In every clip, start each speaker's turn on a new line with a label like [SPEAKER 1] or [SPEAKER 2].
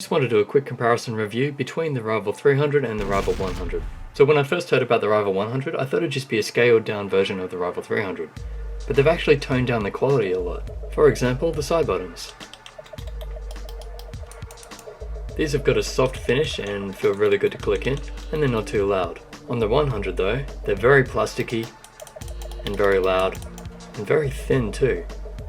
[SPEAKER 1] Just want to do a quick comparison review between the Rival 300 and the Rival 100. So when I first heard about the Rival 100, I thought it'd just be a scaled down version of the Rival 300, but they've actually toned down the quality a lot. For example, the side buttons. These have got a soft finish and feel really good to click in, and they're not too loud. On the 100 though, they're very plasticky and very loud and very thin too.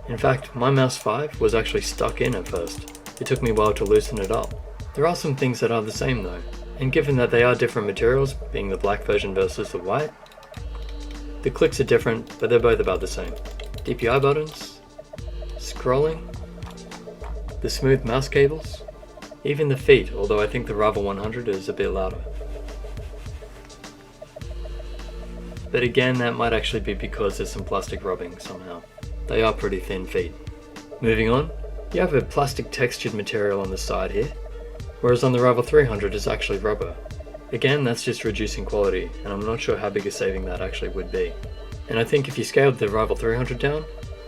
[SPEAKER 1] In fact, my mouse 5 was actually stuck in at first. It took me a while to loosen it up. There are some things that are the same though, and given that they are different materials, being the black version versus the white, the clicks are different, but they're both about the same. DPI buttons, scrolling, the smooth mouse cables, even the feet, although I think the Rival 100 is a bit louder. But again, that might actually be because there's some plastic rubbing somehow. They are pretty thin feet. Moving on, you have a plastic textured material on the side here, whereas on the Rival 300 it's actually rubber. Again, that's just reducing quality, and I'm not sure how big a saving that actually would be. And I think if you scaled the Rival 300 down,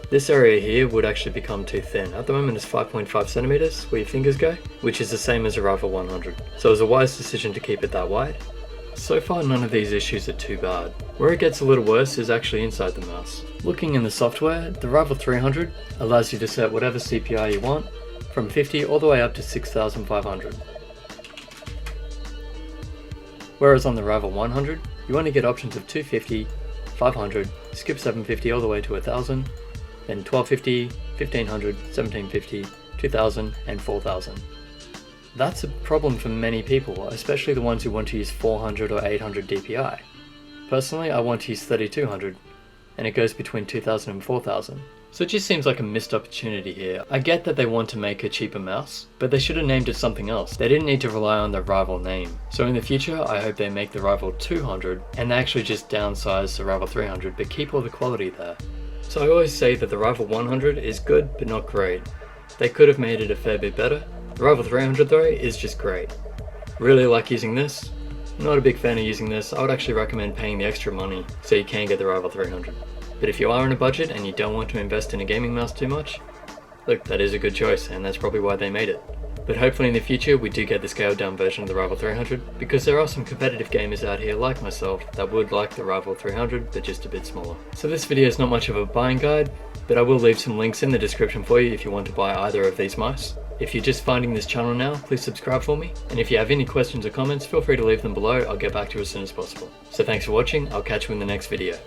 [SPEAKER 1] this area here would actually become too thin. At the moment it's 5.5 centimeters where your fingers go, which is the same as a Rival 100. So it was a wise decision to keep it that wide. So far none of these issues are too bad. Where it gets a little worse is actually inside the mouse. Looking in the software, the Rival 300 allows you to set whatever CPI you want, from 50 all the way up to 6500. Whereas on the Rival 100, you only get options of 250, 500, skip 750 all the way to 1000, then 1250, 1500, 1750, 2000 and 4000. That's a problem for many people, especially the ones who want to use 400 or 800 DPI. Personally, I want to use 3200, and it goes between 2000 and 4000. So it just seems like a missed opportunity here. I get that they want to make a cheaper mouse, but they should have named it something else. They didn't need to rely on the Rival name. So in the future, I hope they make the Rival 200, and they actually just downsize the Rival 300, but keep all the quality there. So I always say that the Rival 100 is good, but not great. They could have made it a fair bit better. The Rival 300 though is just great. Really like using this. Not a big fan of using this. I would actually recommend paying the extra money so you can get the Rival 300. But if you are on a budget and you don't want to invest in a gaming mouse too much, look, that is a good choice and that's probably why they made it. But hopefully in the future we do get the scaled down version of the Rival 300, because there are some competitive gamers out here like myself that would like the Rival 300 but just a bit smaller. So this video is not much of a buying guide, but I will leave some links in the description for you if you want to buy either of these mice. If you're just finding this channel now, please subscribe for me, and if you have any questions or comments, feel free to leave them below. I'll get back to you as soon as possible. So thanks for watching, I'll catch you in the next video.